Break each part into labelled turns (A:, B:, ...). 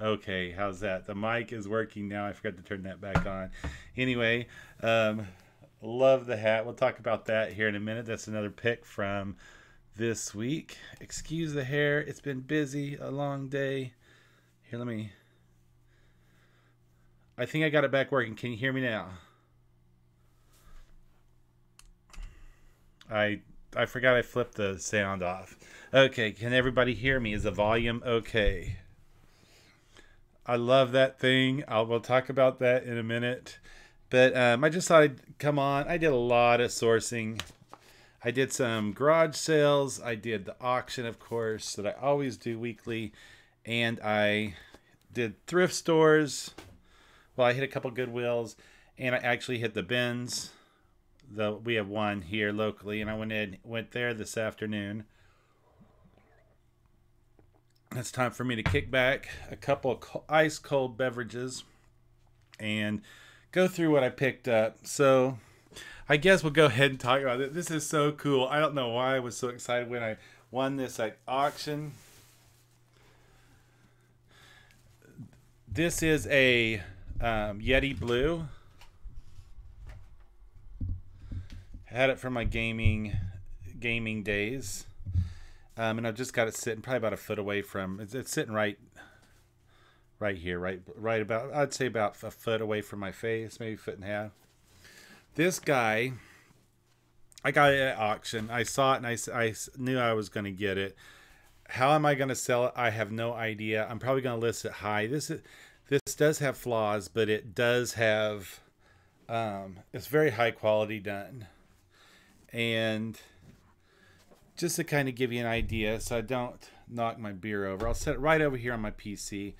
A: Okay, how's that? The mic is working now. I forgot to turn that back on. Anyway, um, love the hat. We'll talk about that here in a minute. That's another pick from this week. Excuse the hair. It's been busy, a long day. Here, let me. I think I got it back working. Can you hear me now? I I forgot I flipped the sound off. Okay, can everybody hear me? Is the volume okay? I love that thing. We'll talk about that in a minute. But I just thought I'd come on. I did a lot of sourcing. I did some garage sales. I did the auction, of course, that I always do weekly. And I did thrift stores. Well, I hit a couple Goodwills. And I actually hit the bins. We have one here locally. And I went there this afternoon. It's time for me to kick back a couple of ice cold beverages and go through what I picked up. So I guess we'll go ahead and talk about it. This is so cool. I don't know why I was so excited when I won this at auction. This is a Yeti Blue. Had it from my gaming days. And I've just got it sitting probably about a foot away from. It's sitting right here, right about. I'd say about a foot away from my face, maybe a foot and a half. This guy, I got it at auction. I saw it and I knew I was going to get it. How am I going to sell it? I have no idea. I'm probably going to list it high. This does have flaws, but it does have. It's very high quality done, and just to kind of give you an idea so I don't knock my beer over, I'll set it right over here on my PC.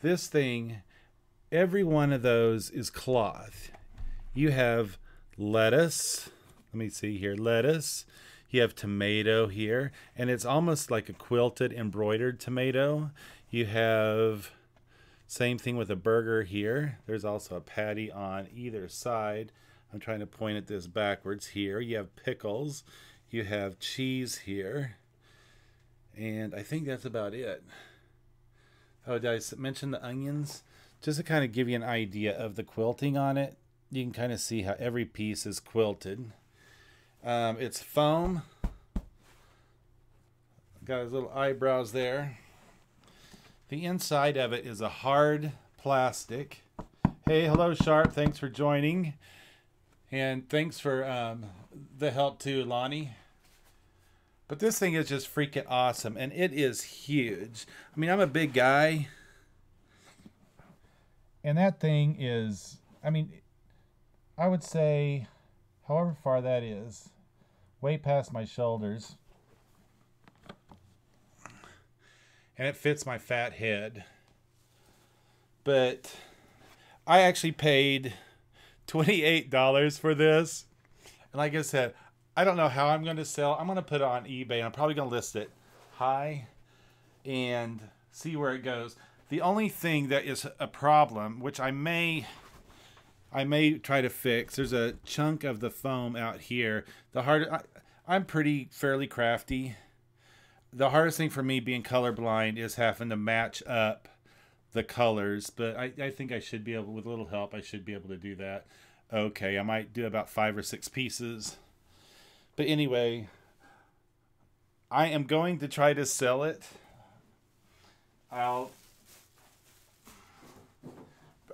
A: This thing, every one of those is cloth. You have lettuce. Let me see here. Lettuce. You have tomato here. And it's almost like a quilted, embroidered tomato. You have same thing with a burger here. There's also a patty on either side. I'm trying to point at this backwards here. You have pickles. You have cheese here. And I think that's about it. Oh, did I mention the onions? Just to kind of give you an idea of the quilting on it. You can kind of see how every piece is quilted. It's foam. Got his little eyebrows there. The inside of it is a hard plastic. Hey, hello, Sharp. Thanks for joining. And thanks for the help too, Lonnie. But this thing is just freaking awesome. And it is huge. I mean, I'm a big guy. And that thing is, I mean, I would say, however far that is, way past my shoulders. And it fits my fat head. But I actually paid $28 for this. And like I said, I don't know how I'm going to sell. I'm going to put it on eBay. And I'm probably going to list it high and see where it goes. The only thing that is a problem, which I may try to fix, there's a chunk of the foam out here. I'm fairly crafty. The hardest thing for me being colorblind is having to match up the colors. But I think I should be able, with a little help, I should be able to do that. Okay, I might do about 5 or 6 pieces. But anyway, I am going to try to sell it. I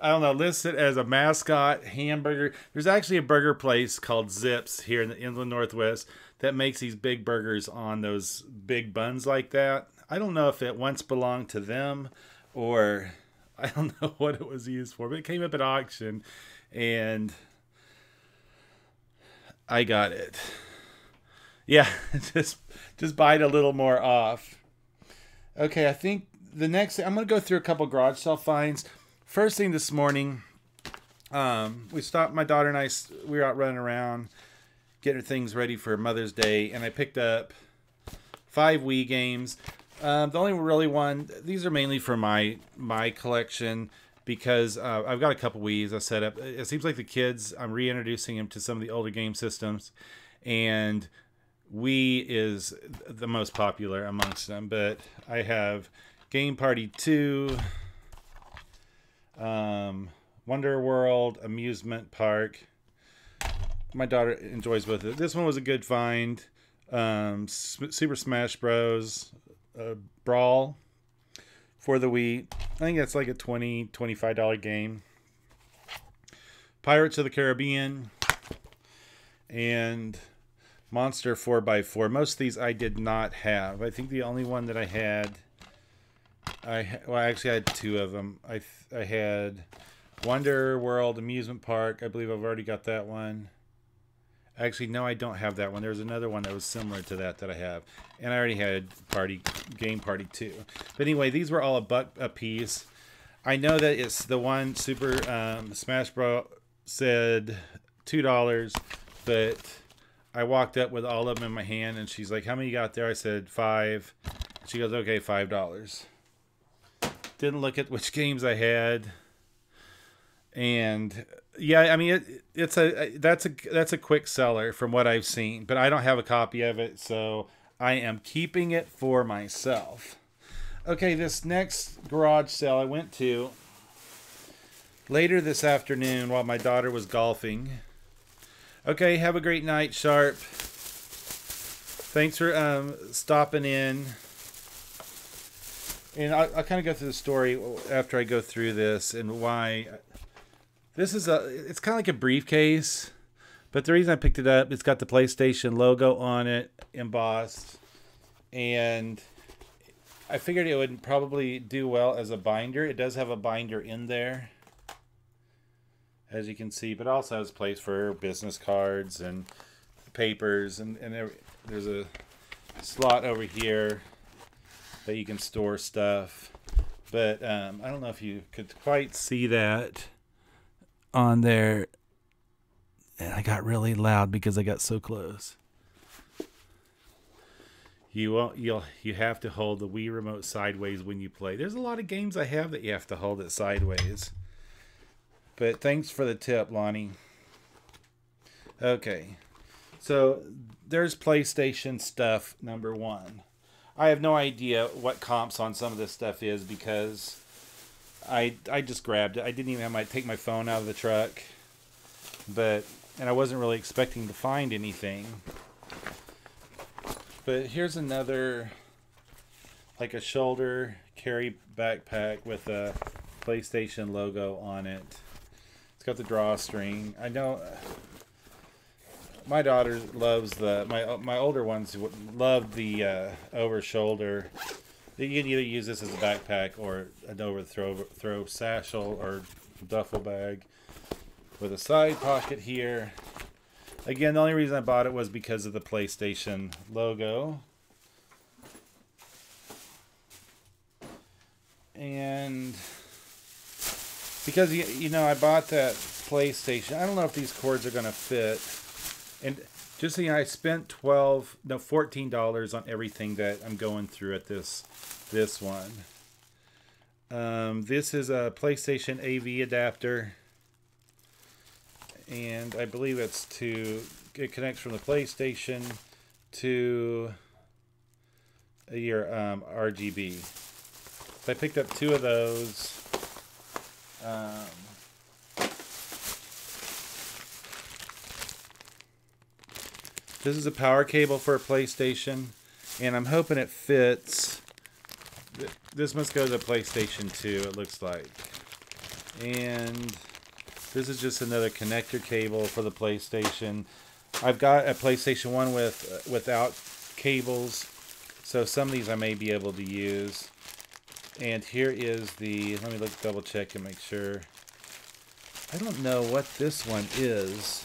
A: don't know, list it as a mascot hamburger. There's actually a burger place called Zips here in the Inland Northwest that makes these big burgers on those big buns like that. I don't know if it once belonged to them or I don't know what it was used for, but it came up at auction and I got it. Yeah, just bite a little more off. Okay, I think the next thing, I'm going to go through a couple garage sale finds. First thing this morning, we stopped, my daughter and I, we were out running around, getting things ready for Mother's Day, and I picked up 5 Wii games. The only really one, these are mainly for my collection, because I've got a couple Wii's I set up. It seems like the kids, I'm reintroducing them to some of the older game systems, and Wii is the most popular amongst them, but I have Game Party 2, Wonder World Amusement Park. My daughter enjoys both of it. This one was a good find. Super Smash Bros. Brawl for the Wii. I think that's like a $20, $25 game. Pirates of the Caribbean and Monster 4x4. Most of these I did not have. I think the only one that I had, well, I actually had two of them. I had Wonder World Amusement Park. I believe I've already got that one. Actually, no, I don't have that one. There's another one that was similar to that I have. And I already had Game Party 2. But anyway, these were all $1 a piece. I know that it's the one Super Smash Bros. Said $2, but I walked up with all of them in my hand, and she's like, how many you got there? I said 5. She goes, okay, $5. Didn't look at which games I had. And yeah, I mean, that's a quick seller from what I've seen, but I don't have a copy of it, so I am keeping it for myself. Okay, this next garage sale I went to later this afternoon while my daughter was golfing. Okay, have a great night, Sharp. Thanks for stopping in. And I'll kind of go through the story after I go through this and why. This is it's kind of like a briefcase, but the reason I picked it up, it's got the PlayStation logo on it, embossed, and I figured it would probably do well as a binder. It does have a binder in there, as you can see, but also has a place for business cards and papers, and there's a slot over here that you can store stuff. But I don't know if you could quite see that on there. And I got really loud because I got so close. You have to hold the Wii remote sideways when you play. There's a lot of games I have that you have to hold it sideways. But thanks for the tip, Lonnie. Okay. So there's PlayStation stuff, number 1. I have no idea what comps on some of this stuff is because I just grabbed it. I didn't even take my phone out of the truck. And I wasn't really expecting to find anything. But here's another, like a shoulder carry backpack with a PlayStation logo on it. It's got the drawstring. I know my daughter loves my older ones love the over shoulder. You can either use this as a backpack or an overthrow satchel or duffel bag with a side pocket here. Again, the only reason I bought it was because of the PlayStation logo. And because, you know, I bought that PlayStation. I don't know if these cords are going to fit. And just so you know, I spent $14 on everything that I'm going through at this one. This is a PlayStation AV adapter. And I believe it connects from the PlayStation to your RGB. So I picked up 2 of those. This is a power cable for a PlayStation, and I'm hoping it fits. This must go to PlayStation 2, it looks like. And this is just another connector cable for the PlayStation. I've got a PlayStation 1 without cables, so some of these I may be able to use. And here is let me double check and make sure. I don't know what this one is.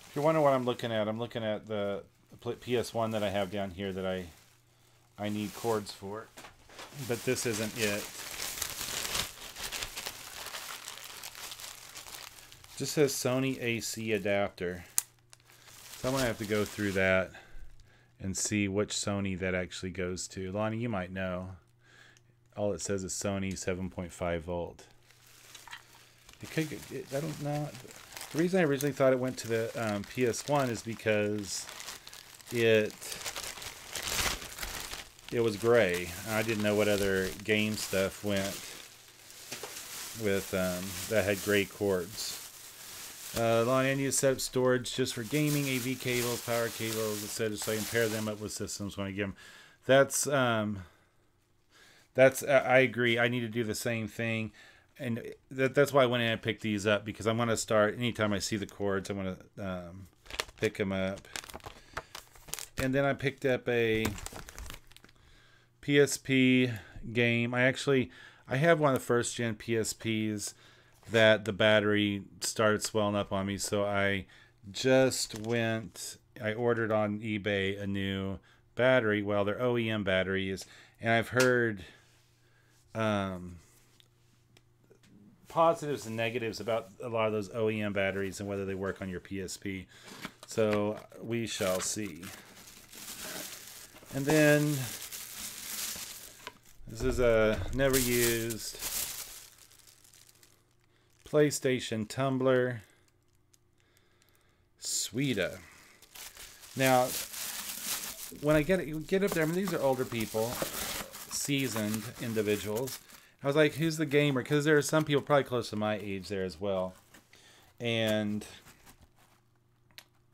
A: If you're wondering what I'm looking at the PS1 that I have down here that I need cords for. But this isn't it. Just says Sony AC adapter. So I'm going to have to go through that and see which Sony that actually goes to. Lonnie, you might know. All it says is Sony 7.5 volt. I don't know. The reason I originally thought it went to the PS1 is because it was gray. I didn't know what other game stuff went with that had gray cords. Long unused setup storage just for gaming, AV cables, power cables, etc. So I can pair them up with systems when I get them. That's I agree. I need to do the same thing, and that's why I went in and picked these up, because I'm going to start anytime I see the cords. I'm going to pick them up. And then I picked up a PSP game. I have one of the first gen PSPs that the battery started swelling up on me, so I ordered on eBay a new battery. Well, they're OEM batteries, and I've heard positives and negatives about a lot of those OEM batteries and whether they work on your PSP. So we shall see. And then this is a never used PlayStation tumbler. Sweeta. Now, when I get up there, I mean, these are older people, seasoned individuals. I was like, who's the gamer? Because there are some people probably close to my age there as well. And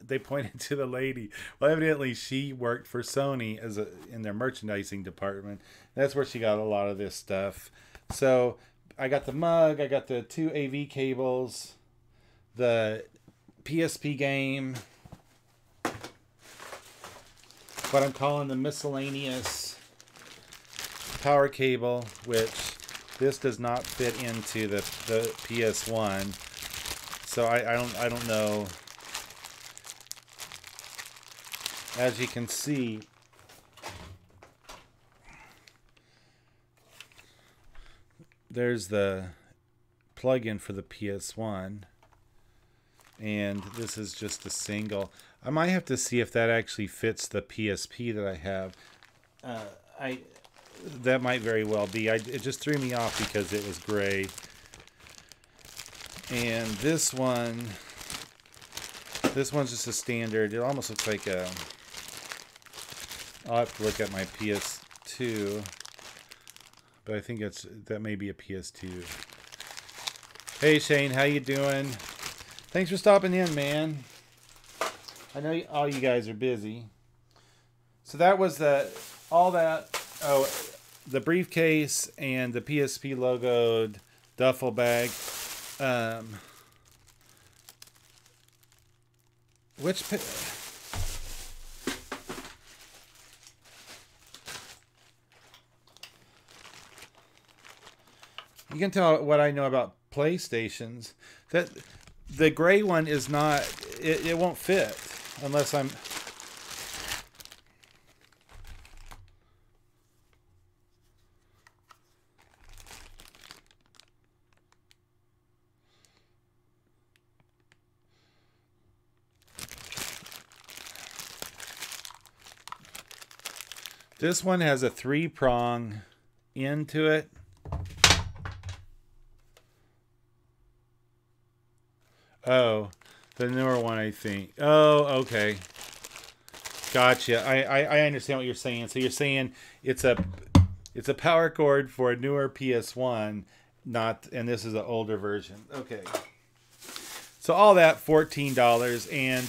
A: they pointed to the lady. Well, evidently she worked for Sony in their merchandising department. That's where she got a lot of this stuff. So I got the mug, I got the 2 AV cables, the PSP game, what I'm calling the miscellaneous power cable, which this does not fit into the PS1. So I don't know. As you can see, there's the plug-in for the PS1, and this is just a single. I might have to see if that actually fits the PSP that I have. That might very well be. It just threw me off because it was gray. And this one's just a standard. It almost looks like a... I'll have to look at my PS2, but I think that may be a PS2. Hey Shane, how you doing? Thanks for stopping in, man. I know all you guys are busy. So that was all that. Oh, the briefcase and the PSP logoed duffel bag. You can tell what I know about PlayStations. That the gray one is not. It won't fit unless I'm. This one has a 3-prong end to it. Oh, the newer one, I think. Oh, okay. Gotcha. I understand what you're saying. So you're saying it's a power cord for a newer PS1, and this is an older version. Okay. So all that $14, and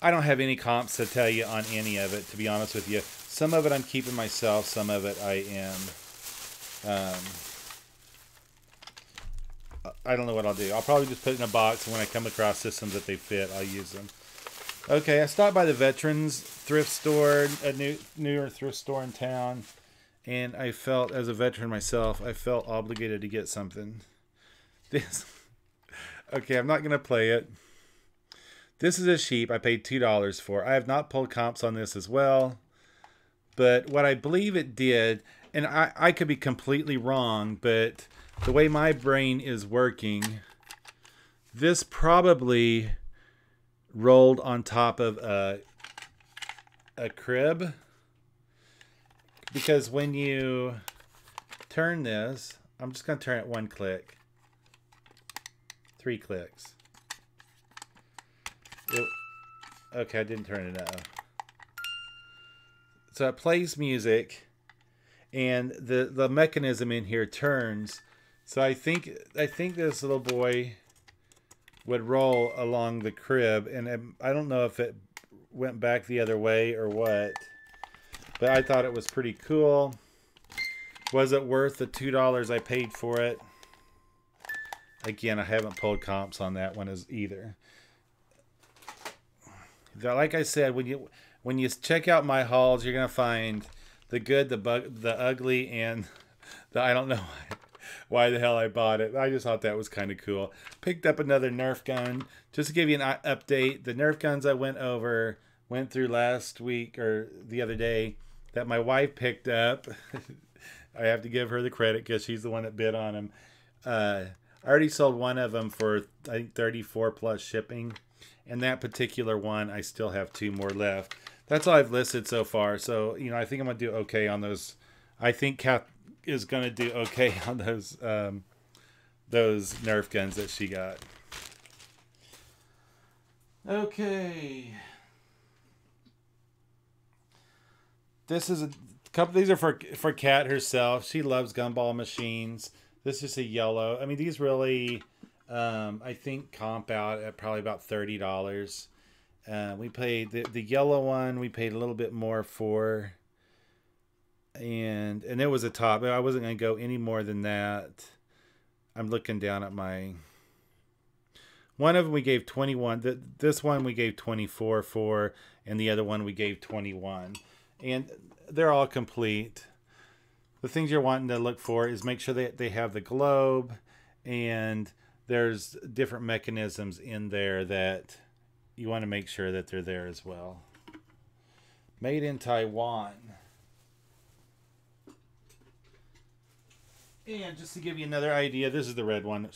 A: I don't have any comps to tell you on any of it, to be honest with you. Some of it I'm keeping myself, some of it I am. I don't know what I'll do. I'll probably just put it in a box, and when I come across systems that they fit, I'll use them. Okay, I stopped by the Veterans thrift store, a newer thrift store in town, and I felt, as a veteran myself, I felt obligated to get something. Okay, I'm not going to play it. This is a sheep I paid $2 for. I have not pulled comps on this as well, but what I believe it did, and I could be completely wrong, but the way my brain is working, this probably rolled on top of a crib, because when you turn this, I'm just going to turn it 1 click, 3 clicks. Okay, I didn't turn it up. So it plays music, and the mechanism in here turns. So I think this little boy would roll along the crib, and I don't know if it went back the other way or what, but I thought it was pretty cool. Was it worth the $2 I paid for it? Again, I haven't pulled comps on that one as either. Like I said, when you check out my hauls, you're gonna find the good, the ugly, and the I don't know why the hell I bought it. I just thought that was kind of cool. Picked up another Nerf gun. Just to give you an update, the Nerf guns I went through last week or the other day that my wife picked up. I have to give her the credit because she's the one that bid on them. I already sold one of them for, I think, $34 plus shipping. And that particular one, I still have 2 more left. That's all I've listed so far. So, I think I'm going to do okay on those. I think Kath is going to do okay on those Nerf guns that she got. Okay. This is a couple. These are for Kat herself. She loves gumball machines. This is a yellow. I mean, these really, I think, comp out at probably about $30. We paid the yellow one. We paid a little bit more for, and it was a top. I wasn't going to go any more than that. I'm looking down at my. One of them we gave 21. This one we gave 24 for, and the other one we gave 21. And they're all complete. The things you're wanting to look for is make sure that they have the globe, and there's different mechanisms in there that you want to make sure that they're there as well. Made in Taiwan. And just to give you another idea, this is the red one.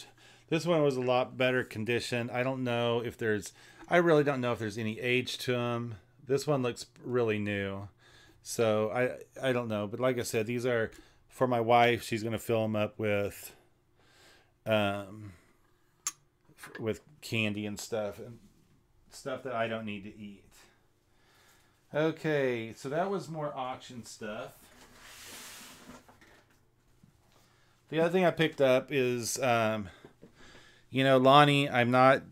A: This one was a lot better condition. I really don't know if there's any age to them. This one looks really new. So I don't know, but like I said, these are for my wife. She's going to fill them up with candy and stuff that I don't need to eat. Okay, so that was more auction stuff. The other thing I picked up is, Lonnie, I'm not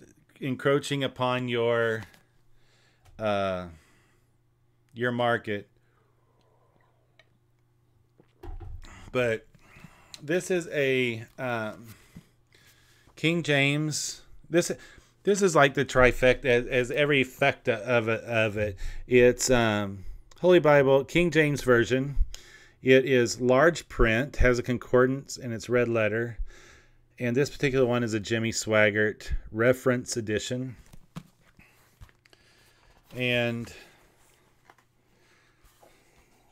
A: encroaching upon your market. But this is a King James. This is like the trifecta, as every fecta of it. It's Holy Bible, King James Version. It is large print, has a concordance, and it's red letter. And this particular one is a Jimmy Swaggart reference edition. And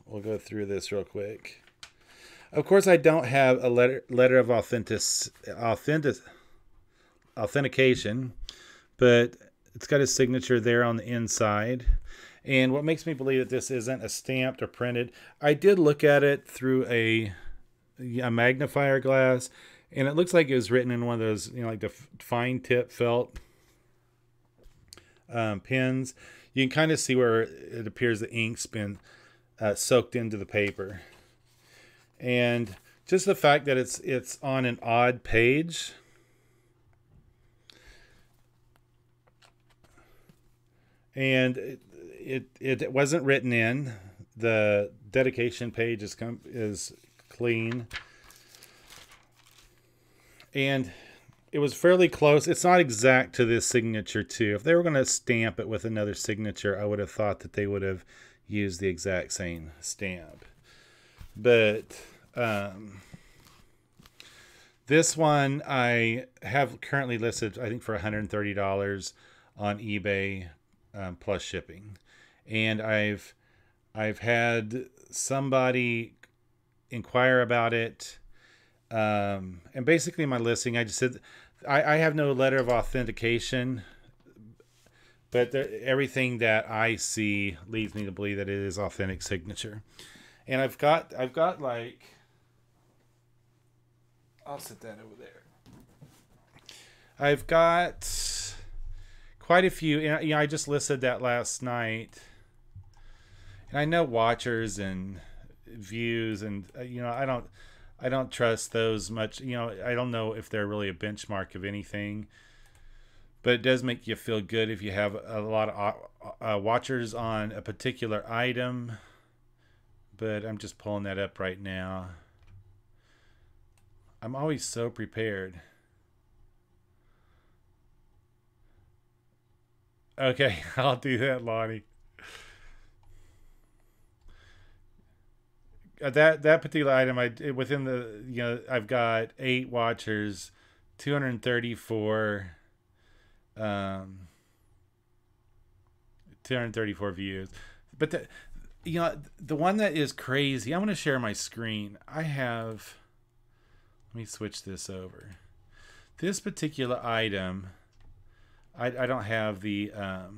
A: we'll go through this real quick. Of course, I don't have a letter of authentication, but it's got a signature there on the inside. And what makes me believe that this isn't a stamped or printed, I did look at it through a magnifier glass, and it looks like it was written in one of those, like the fine tip felt pens. You can kind of see where it appears the ink's been soaked into the paper. And just the fact that it's on an odd page. And it wasn't written in. The dedication page is clean. And it was fairly close. It's not exact to this signature too. If they were going to stamp it with another signature, I would have thought that they would have used the exact same stamp. But this one I have currently listed, I think, for $130 on eBay plus shipping. And I've had somebody inquire about it. And basically my listing, I just said, I have no letter of authentication, but everything that I see leads me to believe that it is authentic signature. And I've got like, I'll set that over there. I've got quite a few. I just listed that last night. And I know watchers and views, and I don't trust those much. I don't know if they're really a benchmark of anything, but it does make you feel good if you have a lot of watchers on a particular item. But I'm just pulling that up right now. I'm always so prepared. Okay, I'll do that, Lonnie. That particular item, within the I've got 8 watchers, 234, um, 234 views. But the one that is crazy. I'm going to share my screen. I have. Let me switch this over. This particular item, I don't have the. Let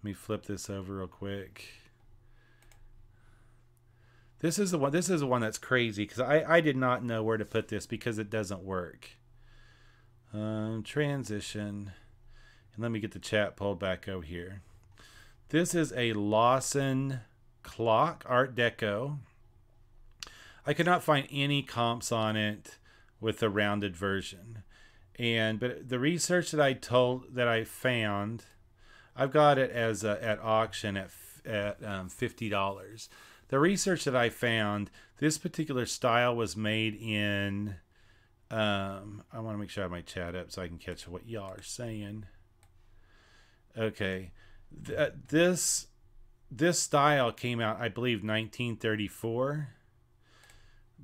A: me flip this over real quick. This is the one. This is the one that's crazy because I did not know where to put this because it doesn't work. Transition, and let me get the chat pulled back over here. This is a Lawson clock, Art Deco. I could not find any comps on it with the rounded version, but the research that I found, I've got it as at auction at $50. The research that I found, this particular style was made in. I want to make sure I have my chat up so I can catch what y'all are saying. Okay, this style came out, I believe, 1934,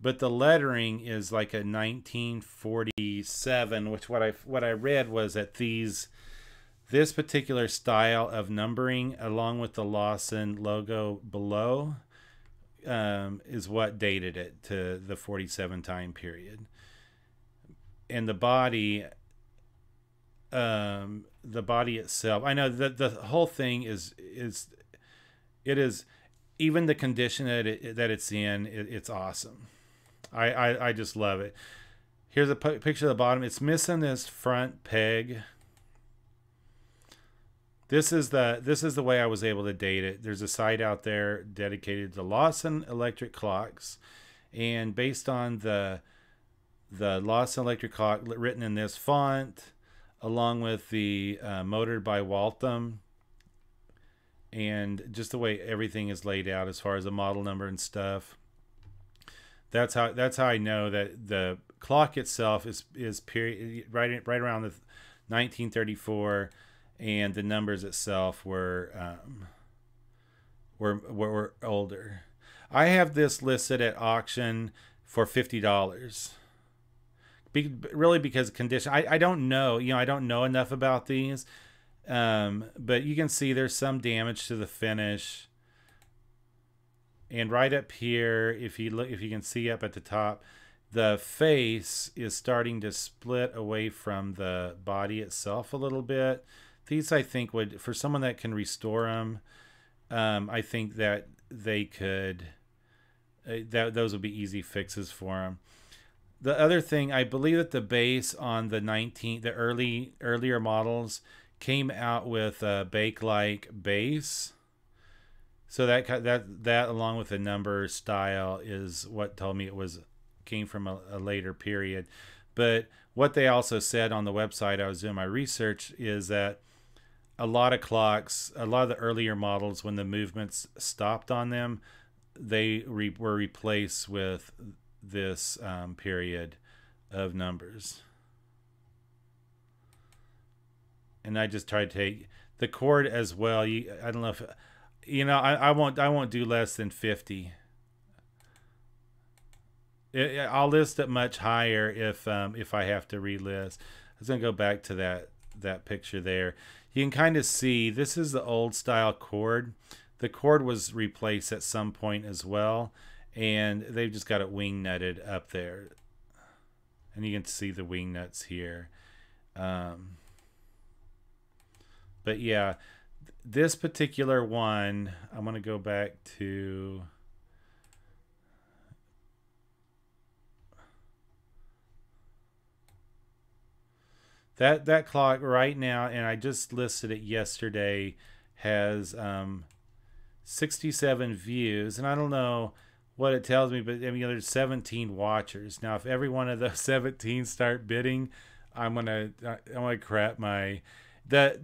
A: but the lettering is like a 1947. Which what I read was that this particular style of numbering, along with the Lawson logo below, is what dated it to the 47 time period. And the body itself, I know that the whole thing is even the condition that it's in, it's awesome. I just love it. Here's a picture of the bottom. It's missing this front peg. This is the way I was able to date it. There's a site out there dedicated to Lawson electric clocks, and based on the Lawson electric clock written in this font, along with the motored by Waltham, and just the way everything is laid out as far as the model number and stuff. That's how I know that the clock itself is period right around the 1934. And the numbers itself were older. I have this listed at auction for $50. Really, because condition. I don't know. I don't know enough about these. But you can see there's some damage to the finish. And right up here, if you can see up at the top, the face is starting to split away from the body itself a little bit. These, I think, would, for someone that can restore them, I think that they could, those would be easy fixes for them. The other thing, I believe that the base on the earlier models came out with a bake-like base. So that along with the number style is what told me came from a later period. But what they also said on the website, I was doing my research, is that a lot of the earlier models, when the movements stopped on them, they were replaced with this period of numbers. And I just tried to take the cord as well. I don't know if I won't do less than 50. I'll list it much higher if I have to relist. I was gonna go back to that picture there. You can kind of see this is the old style cord. The cord was replaced at some point as well, and they've just got it wing nutted up there, and you can see the wing nuts here. But yeah, this particular one, I'm gonna go back to. That clock right now, and I just listed it yesterday, has 67 views, and I don't know what it tells me, but I mean, there's 17 watchers. Now, if every one of those 17 start bidding, I'm gonna crap my that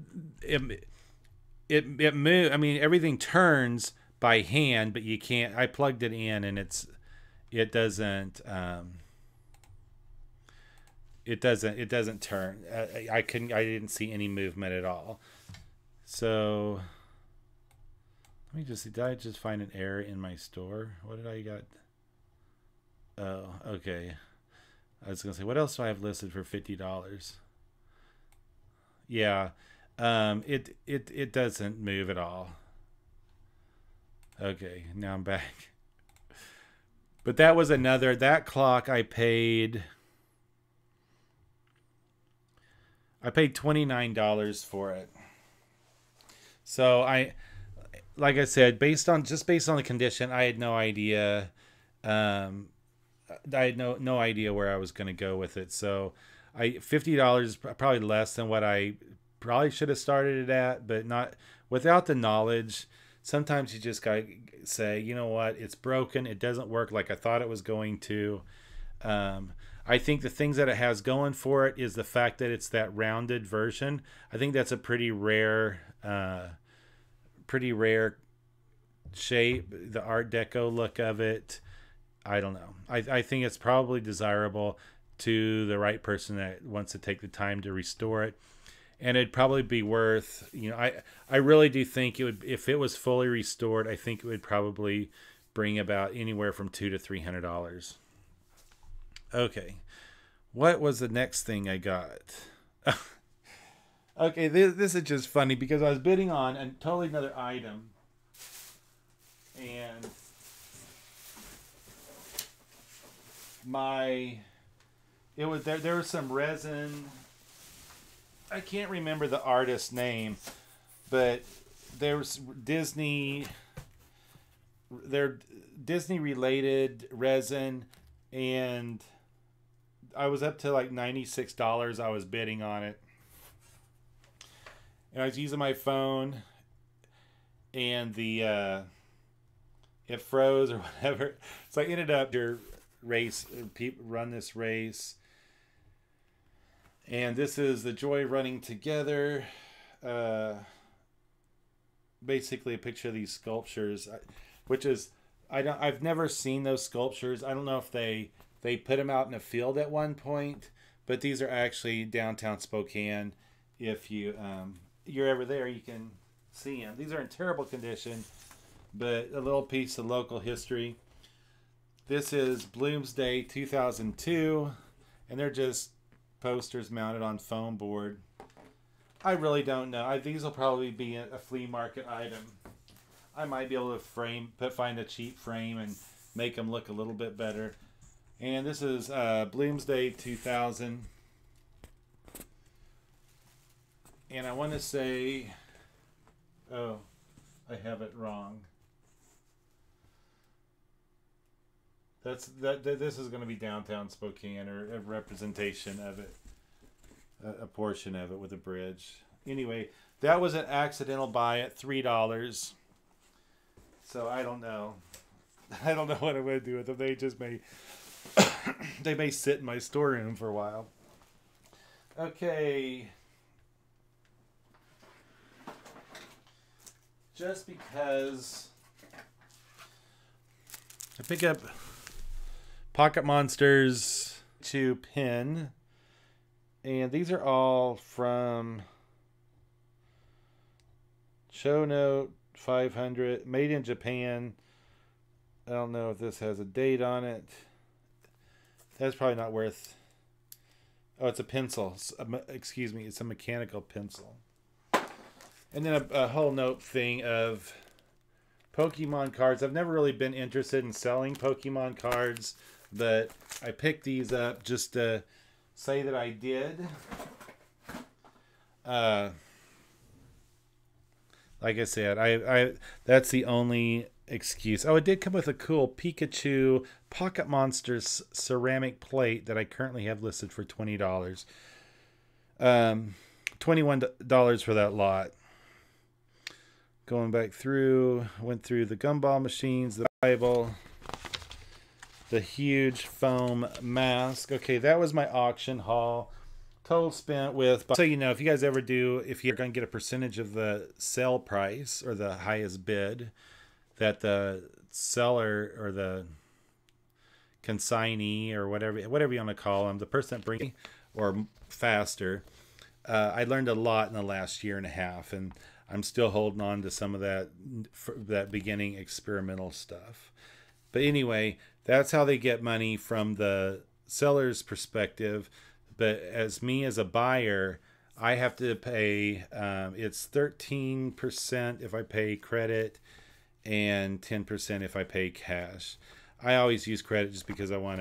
A: it move. I mean, everything turns by hand, but you can't. I plugged it in, and it doesn't. It doesn't turn. I couldn't. I didn't see any movement at all. So let me just see. Did I just find an error in my store? What did I got? Oh, okay. I was gonna say, what else do I have listed for $50? Yeah. It doesn't move at all. Okay, now I'm back. But that clock I paid $29 for it. So like I said, based on the condition, I had no idea. I had no idea where I was going to go with it. So $50 is probably less than what I probably should have started it at, but not without the knowledge. Sometimes you just got to say, you know what, it's broken. It doesn't work like I thought it was going to. I think the things that it has going for it is the fact that it's that rounded version. I think that's a pretty rare shape. The Art Deco look of it, I don't know. I think it's probably desirable to the right person that wants to take the time to restore it. And it'd probably be worth, I really do think it would, if it was fully restored, I think it would probably bring about anywhere from $200 to $300. Okay. What was the next thing I got? Okay, this is just funny because I was bidding on a totally another item. And there was some resin. I can't remember the artist's name, but there was Disney related resin, and I was up to like $96. I was bidding on it, and I was using my phone, and it froze or whatever. So I ended up run this race. And this is the Joy Running Together. Basically a picture of these sculptures, which is, I've never seen those sculptures. I don't know if they put them out in a field at one point, but these are actually downtown Spokane. If you're ever there, you can see them. These are in terrible condition, but a little piece of local history. This is Bloomsday 2002, and they're just posters mounted on foam board. I really don't know. These will probably be a flea market item. I might be able to find a cheap frame and make them look a little bit better. And this is Bloomsday 2000. And I want to say, oh, I have it wrong. This is going to be downtown Spokane, or a representation of it, a portion of it with a bridge. Anyway, that was an accidental buy at $3. So I don't know. I don't know what I'm going to do with them. They just they may sit in my storeroom for a while. Okay. Just because I pick up Pocket Monsters to pin, and these are all from Show Note 500, made in Japan. I don't know if this has a date on it. That's probably not worth. Oh, it's a pencil. Excuse me, it's a mechanical pencil. And then a whole note thing of Pokemon cards. I've never really been interested in selling Pokemon cards, but I picked these up just to say that I did. Like I said, I that's the only excuse. Oh, it did come with a cool Pikachu Pocket Monsters ceramic plate that I currently have listed for $20. $21 for that lot. Going back through, went through the gumball machines, the Bible, the huge foam mask. Okay, that was my auction haul. Total spent with, so you know, if you guys ever do, if you're going to get a percentage of the sale price or the highest bid that the seller or the consignee or whatever you want to call them, the person that brings or faster, I learned a lot in the last year and a half, and I'm still holding on to some of that beginning experimental stuff. But anyway, that's how they get money from the seller's perspective. But as me as a buyer, I have to pay, it's 13% if I pay credit and 10% if I pay cash. I always use credit just because I want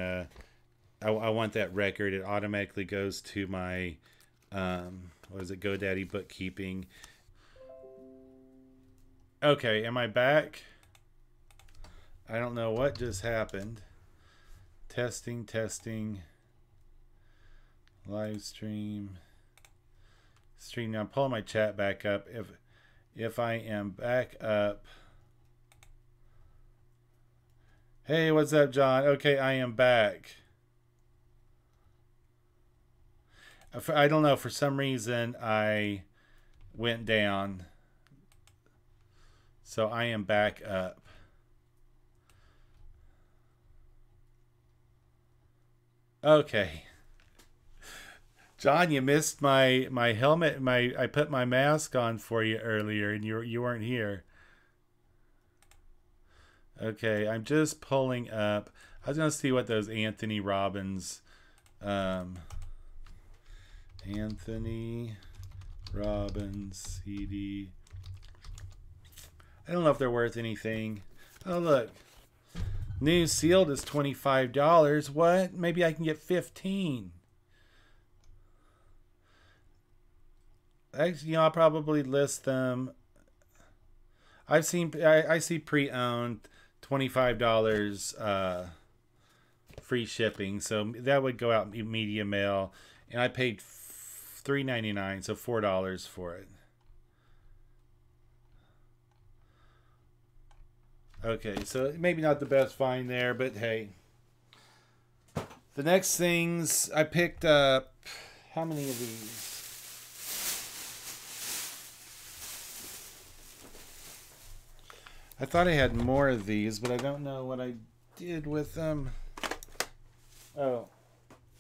A: that record. It automatically goes to my, GoDaddy bookkeeping. Okay, am I back? I don't know what just happened. Testing. Live stream. Now I'm pulling my chat back up. If I am back up. Hey, what's up, John? Okay, I am back. I don't know, for some reason I went down. So I am back up. Okay. John, you missed my helmet. I put my mask on for you earlier, and you weren't here. Okay, I'm just pulling up. I was gonna see what those Anthony Robbins, Anthony Robbins CD. I don't know if they're worth anything. Oh look, new sealed is $25. What? Maybe I can get 15. Actually, I'll probably list them. I see pre-owned $25 free shipping, so that would go out media mail, and I paid $3.99, so $4 for it. Okay, so maybe not the best find there, but hey. The next things I picked up, how many of these? I thought I had more of these, but I don't know what I did with them. Oh,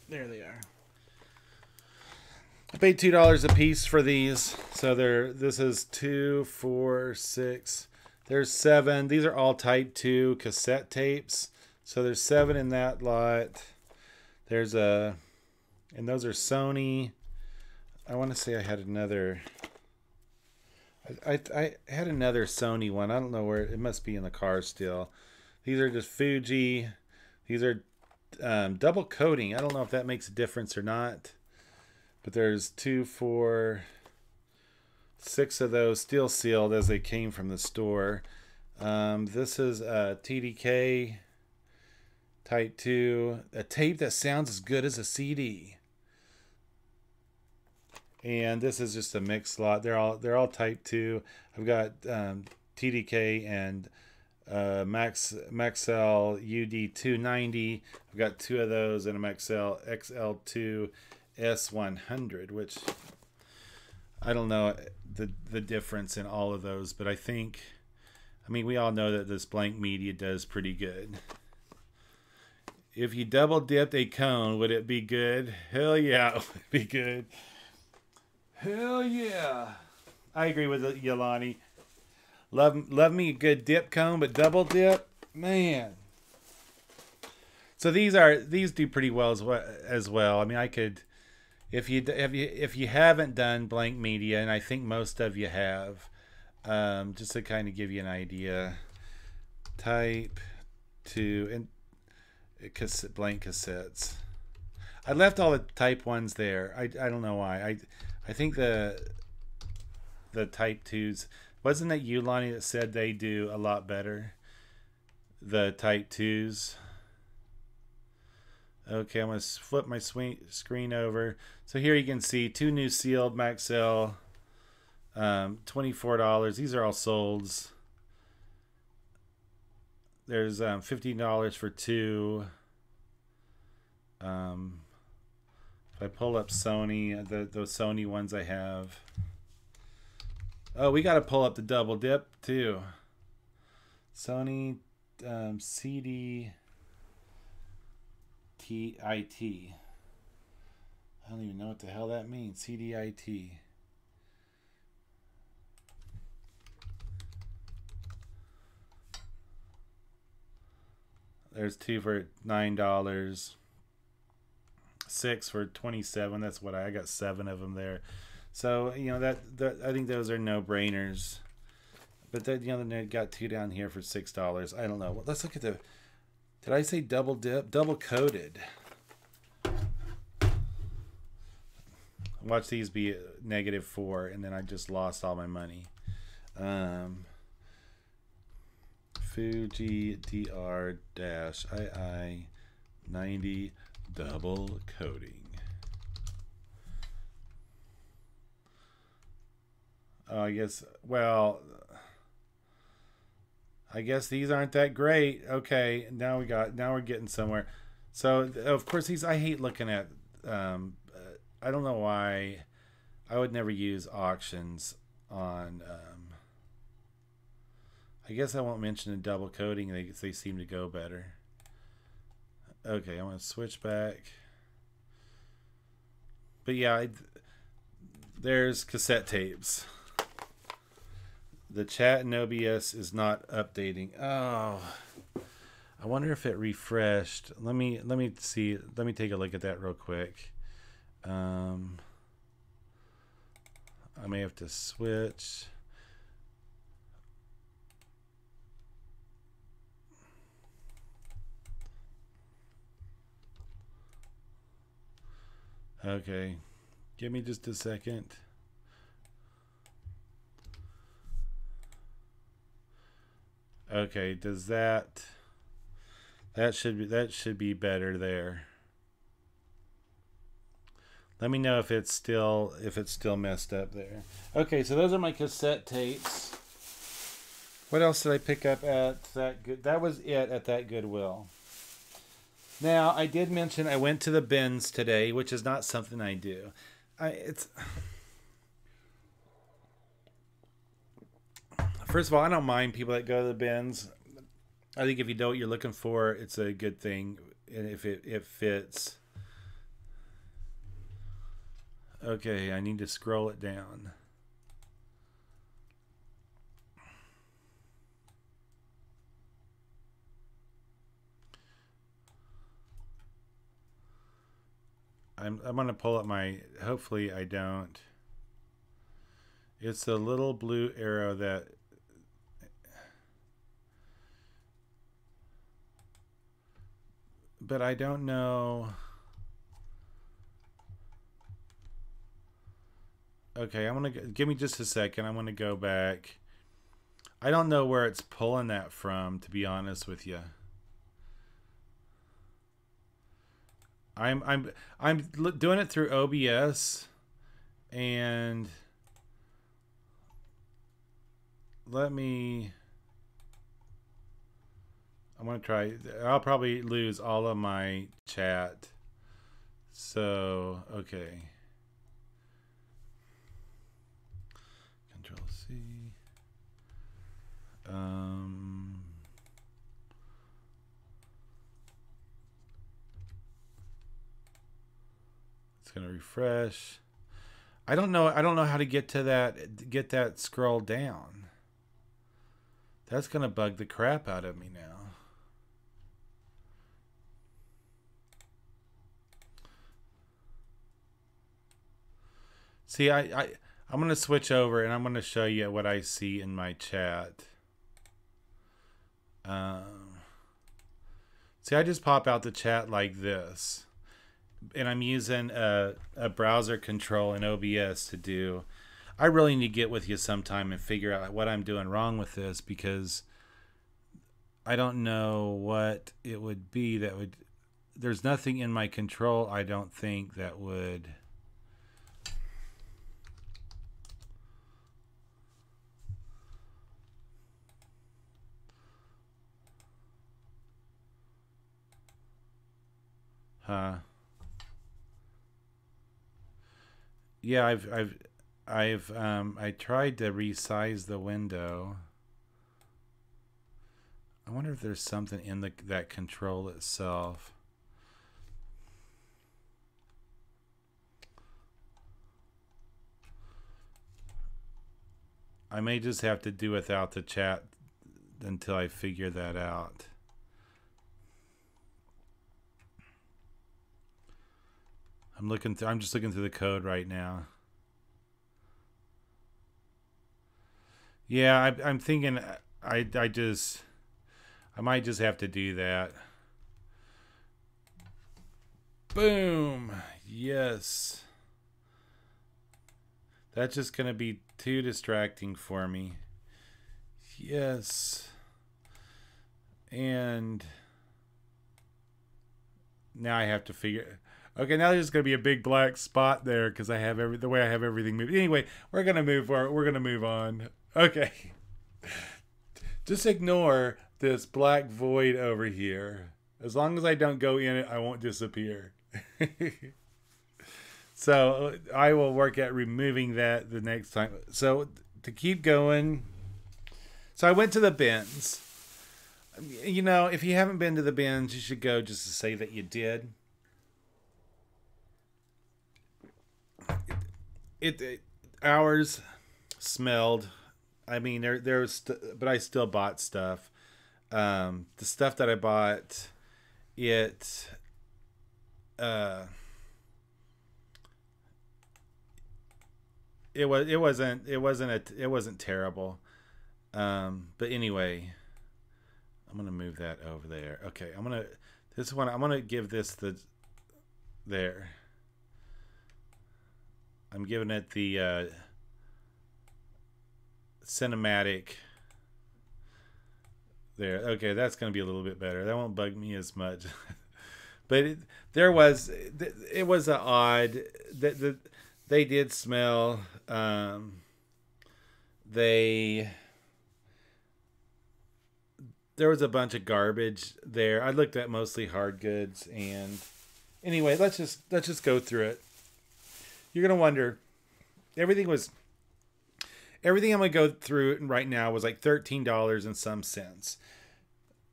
A: there they are. I paid $2 a piece for these. So this is 2, 4, 6. There's 7. These are all type 2 cassette tapes. So there's 7 in that lot. And those are Sony. I want to say I had another. I had another Sony one. I don't know where. It must be in the car still. These are just Fuji. These are double coating. I don't know if that makes a difference or not. But there's 2, 4, 6 of those still sealed as they came from the store. This is a TDK Type 2. A tape that sounds as good as a CD. And this is just a mix lot. They're all Type 2. I've got TDK and Maxell UD290. I've got 2 of those, and a Maxell XL2 S100, which I don't know the difference in all of those, but I mean, we all know that this blank media does pretty good. If you double dipped a cone, would it be good? Hell yeah, it would be good. Hell yeah. I agree with Yolani. Love me a good dip cone, but double dip, man. So these do pretty well as well. I mean, I could, if you haven't done blank media, and I think most of you have, just to kind of give you an idea, Type 2 and blank cassettes. I left all the Type 1s there. I don't know why. I think the Type 2s, wasn't that you, Lonnie, that said they do a lot better? The Type 2s. Okay, I'm going to flip my screen over. So here you can see 2 new sealed Maxell $24. These are all solds. There's $15 for two. If I pull up Sony, those Sony ones I have. Oh, we got to pull up the double dip too. Sony CD TIT. I don't even know what the hell that means. CDIT. There's two for $9. 6 for $27. That's what I got 7 of them there. So, you know, that I think those are no-brainers. But then, you know, then I got 2 down here for $6. I don't know. Well, let's look at the... Did I say double dip? Double coated. Watch these be -4, and then I just lost all my money. Fuji DR-II 90 double coating. Oh, I guess, well, I guess these aren't that great. Okay, now we're getting somewhere. So, of course, these, I hate looking at, I don't know why I would never use auctions on, I guess I won't mention the double coating. They seem to go better. Okay, I want to switch back. But yeah, there's cassette tapes. The chat in OBS is not updating. Oh, I wonder if it refreshed. Let me see. Let me take a look at that real quick. I may have to switch. Okay, give me just a second. Okay, does that should be better there. Let me know if it's still messed up there. Okay, so those are my cassette tapes. What else did I pick up at that was it at that Goodwill. Now, I did mention I went to the bins today, which is not something I do. First of all, I don't mind people that go to the bins. I think if you know what you're looking for, it's a good thing, and if it fits. Okay, I need to scroll it down. I'm going to pull up my, hopefully I don't. It's a little blue arrow that, but I don't know. Okay, I'm going to, give me just a second. I'm going to go back. I don't know where it's pulling that from, to be honest with you. I'm doing it through OBS, and I'm gonna try. I'll probably lose all of my chat. So okay. Control C. It's gonna refresh. I don't know how to get to that scroll down. That's gonna bug the crap out of me now. See, I'm gonna switch over and I'm gonna show you what I see in my chat. See, I just pop out the chat like this. And I'm using a browser control in OBS to do. I really need to get with you sometime and figure out what I'm doing wrong with this, because I don't know what it would be that would. There's nothing in my control, I don't think, that would. Huh. Yeah, I tried to resize the window. I wonder if there's something in that control itself. I may just have to do without the chat until I figure that out. I'm just looking through the code right now. Yeah, I'm thinking I might just have to do that. Boom. Yes. That's just going to be too distracting for me. Yes. And now I have to figure. Okay, now there's going to be a big black spot there because I have the way I have everything moved. Anyway, we're going to move on. Okay. Just ignore this black void over here. As long as I don't go in it, I won't disappear. So I will work at removing that the next time. So to keep going. So I went to the bins. You know, if you haven't been to the bins, you should go just to say that you did. Ours smelled. I mean, but I still bought stuff. The stuff that I bought, it wasn't terrible. But anyway, I'm gonna move that over there. Okay, I'm gonna give this there. I'm giving it the cinematic there. Okay, that's going to be a little bit better. That won't bug me as much. But it was an odd that they did smell. There was a bunch of garbage there. I looked at mostly hard goods, and anyway, let's just go through it. You're gonna wonder, everything I'm gonna go through right now was like $13 and some cents.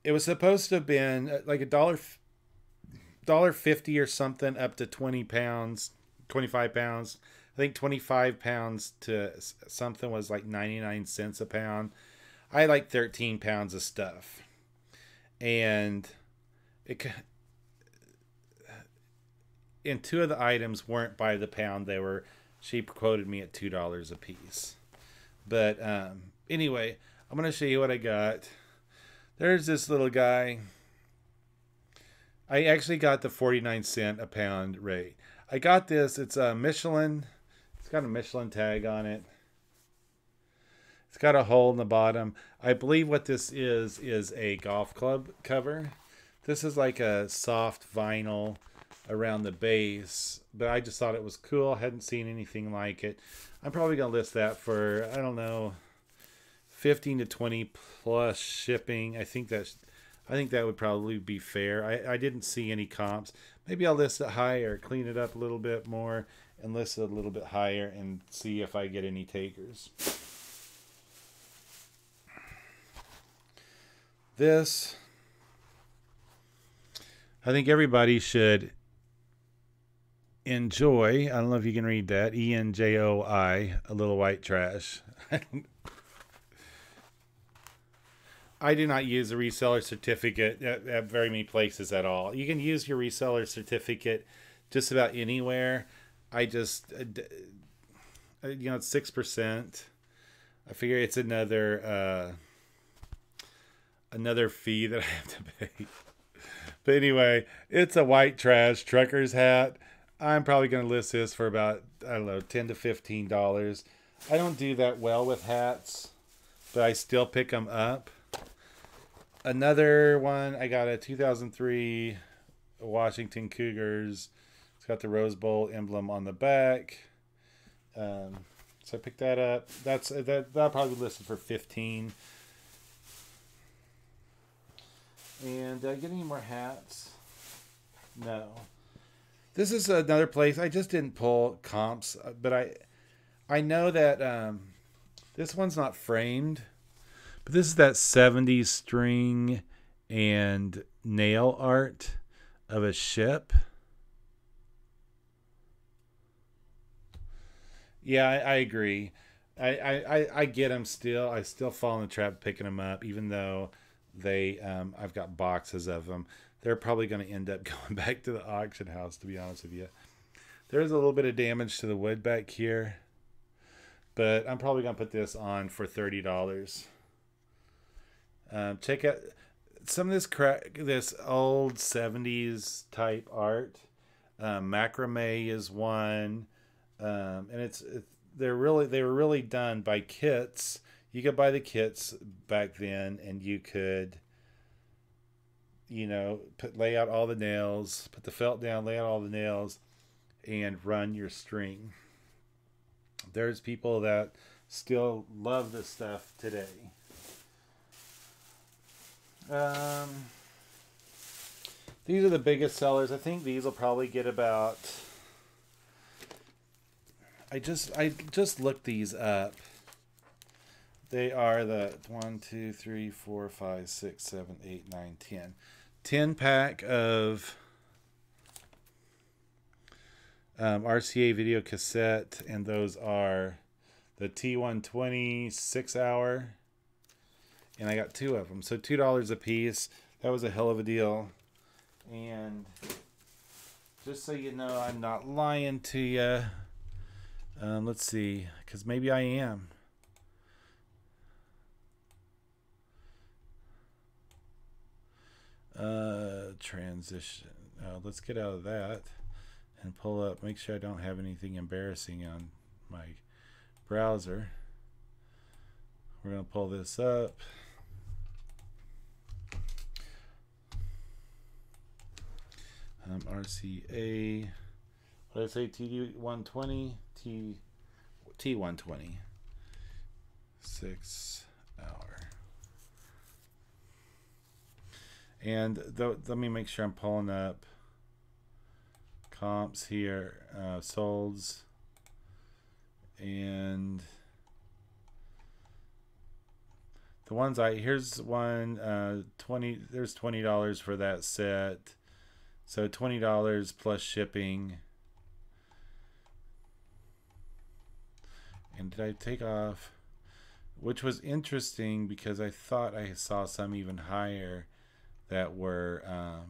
A: It was supposed to have been like $1.50 or something up to 20 pounds, 25 pounds. I think 25 pounds to something was like 99 cents a pound. I had like 13 pounds of stuff, and and two of the items weren't by the pound. She quoted me at $2 a piece. But anyway, I'm going to show you what I got. There's this little guy. I actually got the 49 cent a pound rate. I got this. It's a Michelin. It's got a Michelin tag on it. It's got a hole in the bottom. I believe what this is a golf club cover. This is like a soft vinyl around the base, but I just thought it was cool. I hadn't seen anything like it. I'm probably gonna list that for, I don't know, 15 to 20 plus shipping. I think that would probably be fair. I didn't see any comps. Maybe I'll list it higher, clean it up a little bit more, and list it a little bit higher and see if I get any takers. This, I think everybody should enjoy. I don't know if you can read that. ENJOI, a little white trash. I do not use a reseller certificate at very many places at all. You can use your reseller certificate just about anywhere. I just, it's 6%. I figure it's another fee that I have to pay. But anyway, it's a white trash trucker's hat. I'm probably going to list this for about, I don't know, $10 to $15. I don't do that well with hats, but I still pick them up. Another one, I got a 2003 Washington Cougars. It's got the Rose Bowl emblem on the back. So I picked that up. That'll probably be listed for $15. And did I get any more hats? No. This is another place. I just didn't pull comps, but I know that this one's not framed, but this is that 70s string and nail art of a ship. Yeah, I agree. I get them still. I still fall in the trap picking them up, even though I've got boxes of them. They're probably going to end up going back to the auction house, to be honest with you. There's a little bit of damage to the wood back here, but I'm probably going to put this on for $30. Check out some of this old 70s type art. Macrame is one. And they were really done by kits. You could buy the kits back then, and you could, lay out all the nails, put the felt down, lay out all the nails, and run your string. There's people that still love this stuff today. These are the biggest sellers. I think these will probably get about. I just looked these up. They are the 1, 2, 3, 4, 5, 6, 7, 8, 9, 10. 10 pack of RCA video cassette, and those are the T120 6-hour, and I got 2 of them, so $2 a piece. That was a hell of a deal. And just so you know, I'm not lying to you. Let's see, because maybe I am. Transition. Let's get out of that and pull up. Make sure I don't have anything embarrassing on my browser. We're going to pull this up. RCA. What did I say? T120. T120. 6-hour. And let me make sure I'm pulling up comps here, solds, and the ones here's one, 20. There's $20 for that set, so $20 plus shipping. And did I take off? Which was interesting because I thought I saw some even higher that were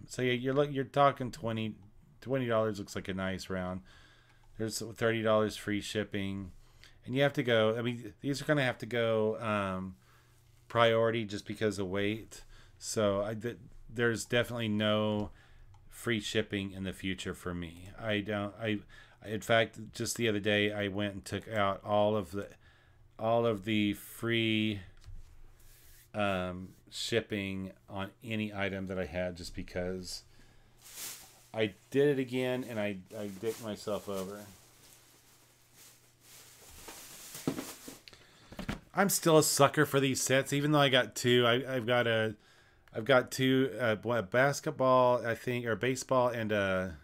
A: so yeah, you're talking $20 looks like a nice round. There's $30 free shipping, and you have to go. I mean, these are gonna have to go priority just because of weight. So there's definitely no free shipping in the future for me. In fact, just the other day I went and took out all of the free shipping on any item that I had, just because I did it again and I dicked myself over. I'm still a sucker for these sets, even though I got 2. I've got 2, a basketball, I think, or baseball, and a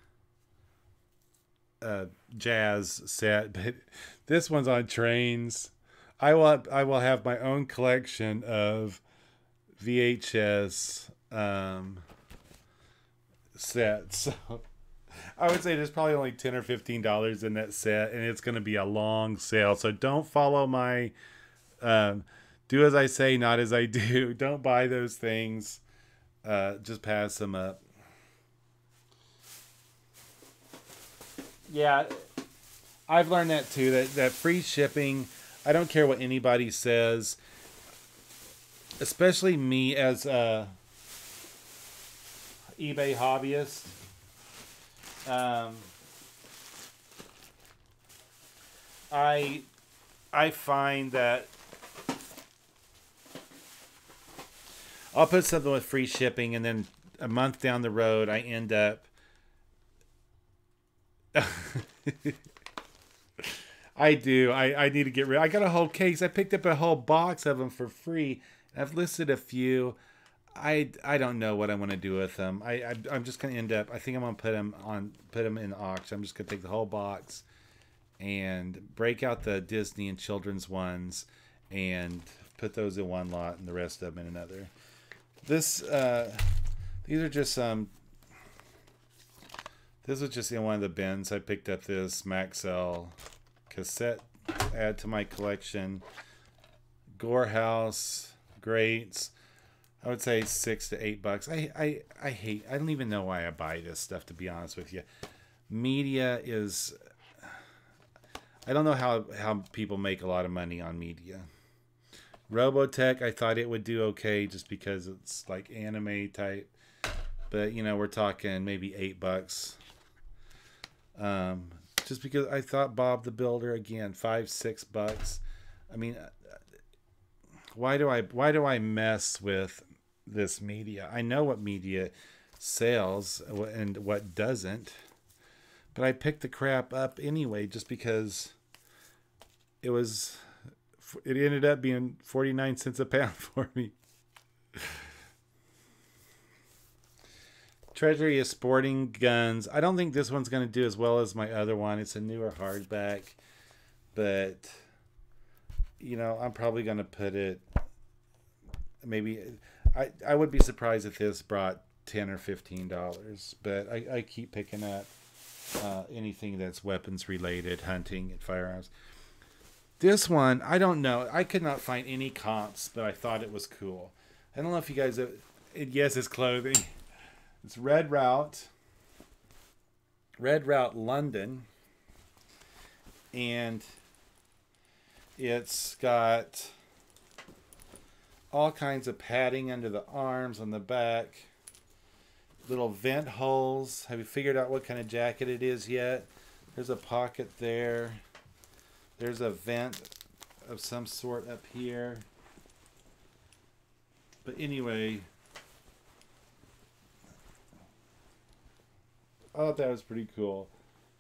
A: jazz set, but this one's on trains. I will have my own collection of VHS sets. So I would say there's probably only $10 or $15 in that set, and it's going to be a long sale. So don't follow my do as I say, not as I do. Don't buy those things. Just pass them up. Yeah, I've learned that too, that free shipping, I don't care what anybody says, especially me as a eBay hobbyist. I find that I'll put something with free shipping, and then a month down the road I end up I do. I need to get rid. I got a whole case. I picked up a whole box of them for free. I've listed a few. I don't know what I want to do with them. I'm just gonna end up. I think I'm gonna put them in auction. I'm just gonna take the whole box and break out the Disney and children's ones and put those in one lot and the rest of them in another. These are just some. This was just in one of the bins. I picked up this Maxell cassette, add to my collection. Gore House grates. I would say $6 to $8. I don't even know why I buy this stuff, to be honest with you. Media is, I don't know how people make a lot of money on media. Robotech, I thought it would do okay just because it's like anime type. But, you know, we're talking maybe $8. Just because I thought Bob the Builder, again, $5-6. I mean, why do I mess with this media? I know what media sells and what doesn't, but I picked the crap up anyway just because it ended up being 49 cents a pound for me. Treasury of Sporting Guns. I don't think this one's going to do as well as my other one. It's a newer hardback, but you know, I'm probably going to put it maybe. I would be surprised if this brought $10 or $15, but I keep picking up anything that's weapons related, hunting and firearms. This one, I don't know. I could not find any comps, but I thought it was cool. I don't know if you guys have, yes, it's clothing. It's Red Route London, and it's got all kinds of padding under the arms, on the back, little vent holes. Have you figured out what kind of jacket it is yet? There's a pocket there. There's a vent of some sort up here. But anyway, I thought that was pretty cool.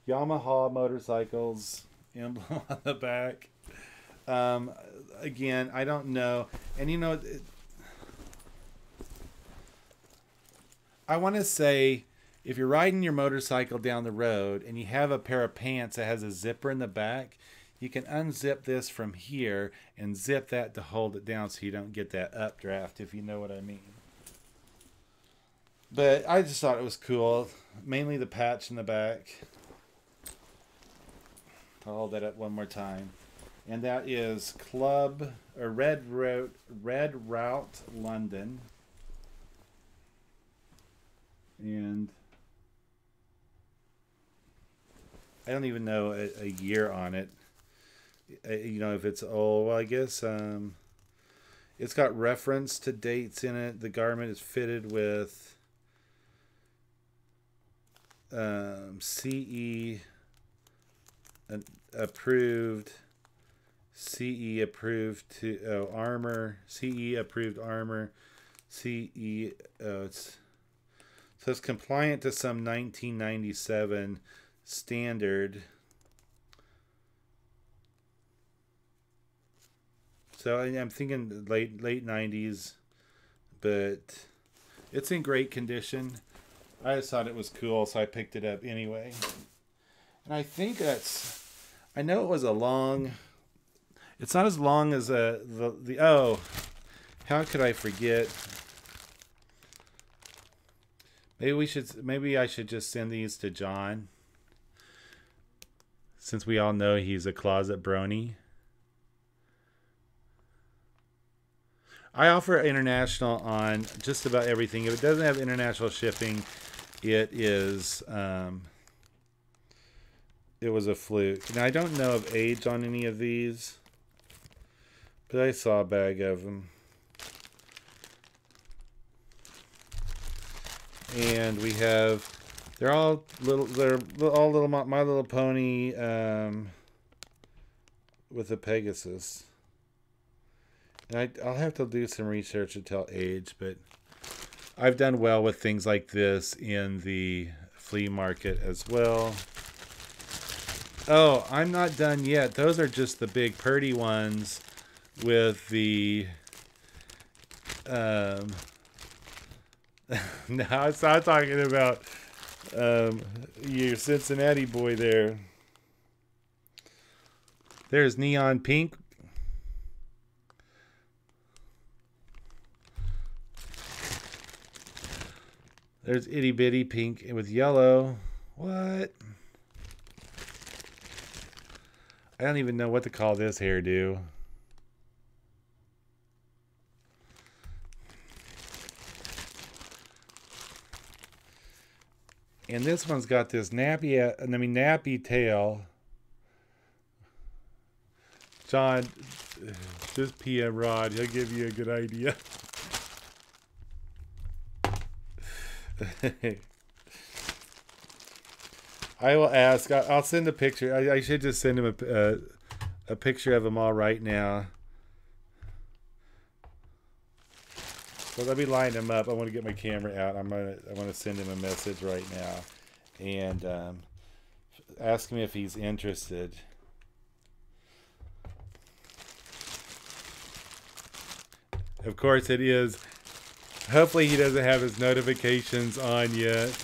A: Yamaha motorcycles emblem on the back. Again, I don't know. And you know, I want to say, if you're riding your motorcycle down the road and you have a pair of pants that has a zipper in the back, you can unzip this from here and zip that to hold it down so you don't get that updraft, if you know what I mean. But I just thought it was cool. Mainly the patch in the back. I'll hold that up one more time. And that is Red Route London. And I don't even know a year on it. You know, if it's old. Well, I guess it's got reference to dates in it. The garment is fitted with CE approved. CE approved to armor. CE approved armor. CE. So it's compliant to some 1997 standard. So I'm thinking late 90s, but it's in great condition. I just thought it was cool, so I picked it up anyway. And I think I know it was a long. It's not as long as oh, how could I forget? Maybe I should just send these to John, since we all know he's a closet brony. I offer international on just about everything. If it doesn't have international shipping, it was a fluke. Now, I don't know of age on any of these, but I saw a bag of them. And we have, they're all little My Little Pony with a Pegasus. And I'll have to do some research to tell age, but I've done well with things like this in the flea market as well. Oh, I'm not done yet. Those are just the big purdy ones with the No, I'm not talking about your Cincinnati boy there. There's neon pink. There's itty bitty pink with yellow. What? I don't even know what to call this hairdo. And this one's got this nappy tail. John, just PM Rod. He'll give you a good idea. I will ask. I'll send a picture. I should just send him a picture of them all right now. So let me line them up. I want to get my camera out. I want to send him a message right now, and ask him if he's interested. Of course, it is. Hopefully, he doesn't have his notifications on yet.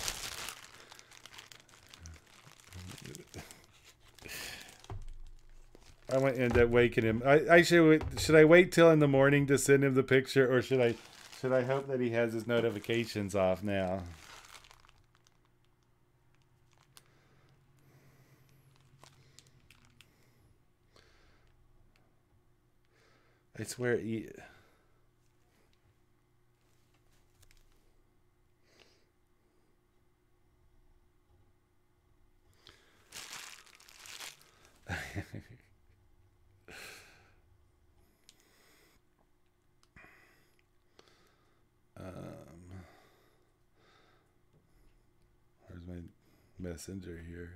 A: I might end up waking him. I should I wait till in the morning to send him the picture, or should I hope that he has his notifications off now? I swear. Where's my messenger here?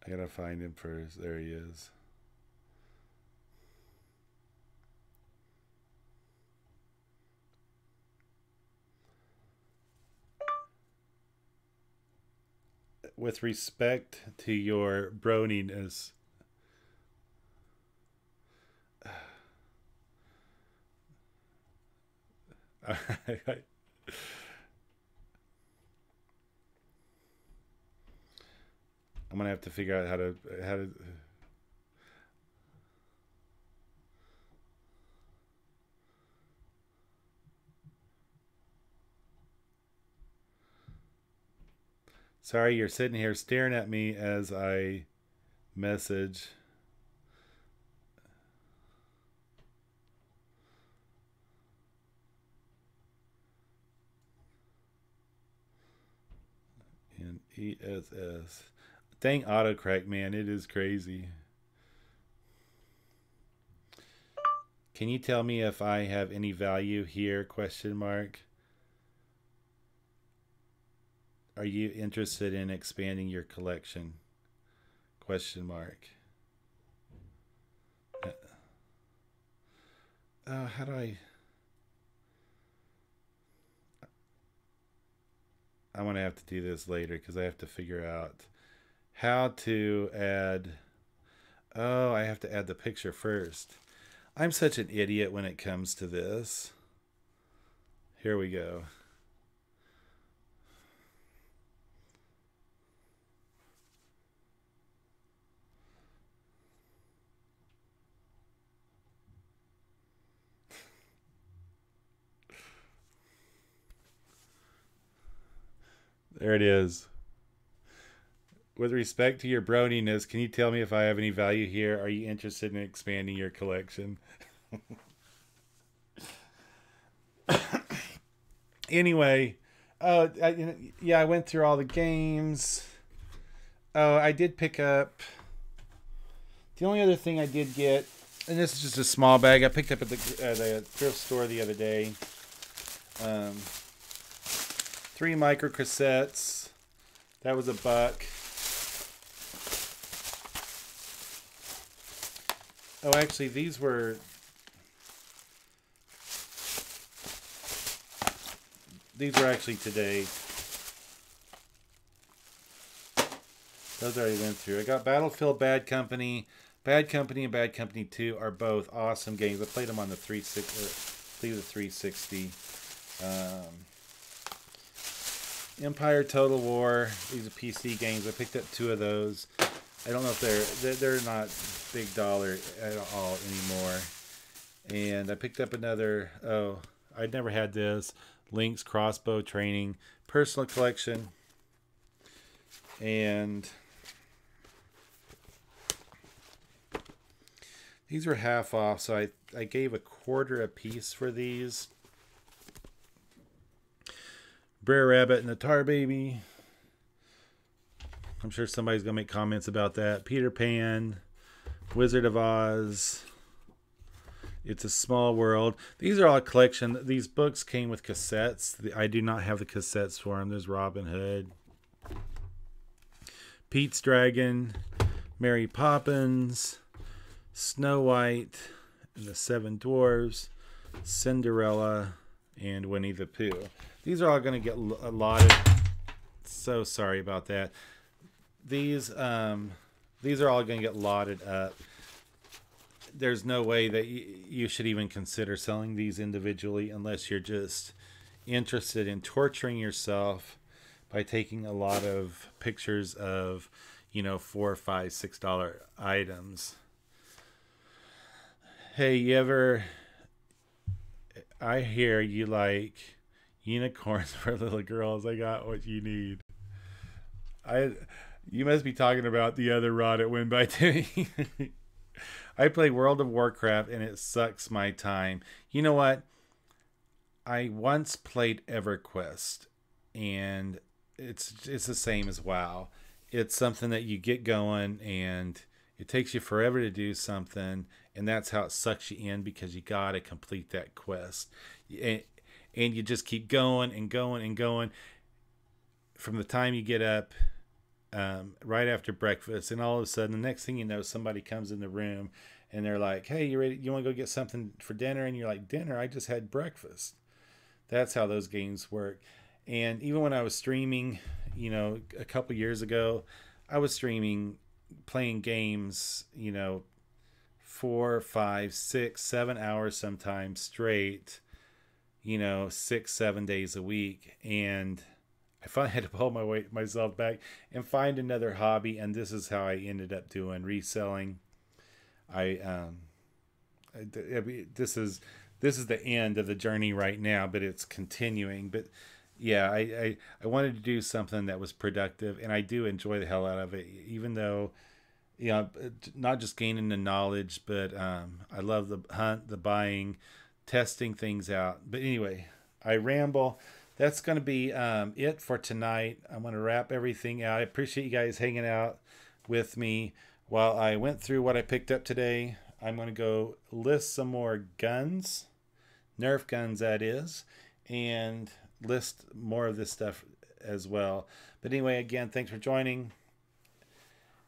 A: I gotta find him first. There he is. With respect to your broniness. I'm gonna have to figure out how to. Sorry, you're sitting here staring at me as I message. And ESS. Dang autocorrect, man, it is crazy. Can you tell me if I have any value here? Question mark. Are you interested in expanding your collection? Question mark. How do I want to have to do this later because I have to figure out how to add. Oh, I have to add the picture first. I'm such an idiot when it comes to this. Here we go. There it is. With respect to your broniness, can you tell me if I have any value here? Are you interested in expanding your collection? Anyway, I went through all the games. Oh, I did pick up. The only other thing I did get, and this is just a small bag, I picked up at the thrift store the other day. 3 micro cassettes. That was $1. Oh, actually, these were These were actually today. Those I already went through. I got Battlefield Bad Company. Bad Company and Bad Company 2 are both awesome games. I played them on the 360. Empire Total War. These are PC games. I picked up 2 of those. I don't know if they're not big dollar at all anymore. And I picked up another. Oh, I'd never had this. Link's Crossbow Training personal collection. And these were half off, so I gave $0.25 a piece for these. Brer Rabbit and the Tar Baby. I'm sure somebody's going to make comments about that. Peter Pan. Wizard of Oz. It's a Small World. These are all a collection. These books came with cassettes. I do not have the cassettes for them. There's Robin Hood. Pete's Dragon. Mary Poppins. Snow White and the Seven Dwarfs, Cinderella, and Winnie the Pooh. These are all going to get a lot of. So sorry about that. These are all going to get lotted up. There's no way that you should even consider selling these individually unless you're just interested in torturing yourself by taking a lot of pictures of, $4, $5, $6 items. Hey, I hear you like unicorns for little girls. I got what you need. You must be talking about the other rod it went by to me. I play World of Warcraft and it sucks my time. You know what? I once played EverQuest and it's the same as WoW. It's something that you get going and it takes you forever to do something, and that's how it sucks you in because you got to complete that quest. And you just keep going and going and going from the time you get up right after breakfast, and all of a sudden, the next thing you know, somebody comes in the room and they're like, hey, you ready? You want to go get something for dinner? And you're like, dinner? I just had breakfast. That's how those games work. And even when I was streaming, a couple years ago, I was streaming playing games, 4, 5, 6, 7 hours sometimes straight, 6, 7 days a week. And I finally had to pull myself back and find another hobby. And this is how I ended up doing reselling. This is the end of the journey right now, but it's continuing. But yeah, I wanted to do something that was productive, and I do enjoy the hell out of it, even though, not just gaining the knowledge, but I love the hunt, the buying, testing things out. But anyway, I ramble. That's going to be it for tonight. I'm going to wrap everything out. I appreciate you guys hanging out with me while I went through what I picked up today. I'm going to go list some more guns, Nerf guns that is, and list more of this stuff as well. But anyway, again, thanks for joining.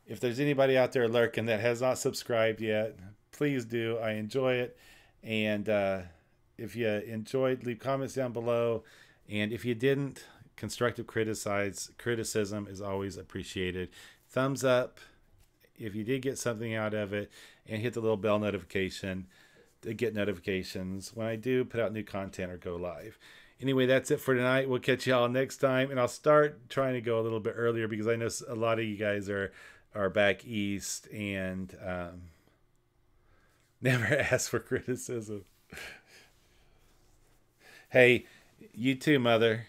A: If there's anybody out there lurking that has not subscribed yet, please do. I enjoy it. And if you enjoyed, leave comments down below. And if you didn't, constructive criticism is always appreciated. Thumbs up if you did get something out of it, and hit the little bell notification to get notifications when I do put out new content or go live. Anyway, that's it for tonight. We'll catch y'all next time, and I'll start trying to go a little bit earlier because I know a lot of you guys are back east and never ask for criticism. Hey, you too, mother.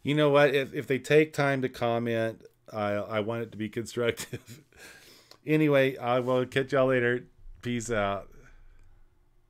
A: You know what? If they take time to comment, I want it to be constructive. Anyway, I will catch y'all later. Peace out.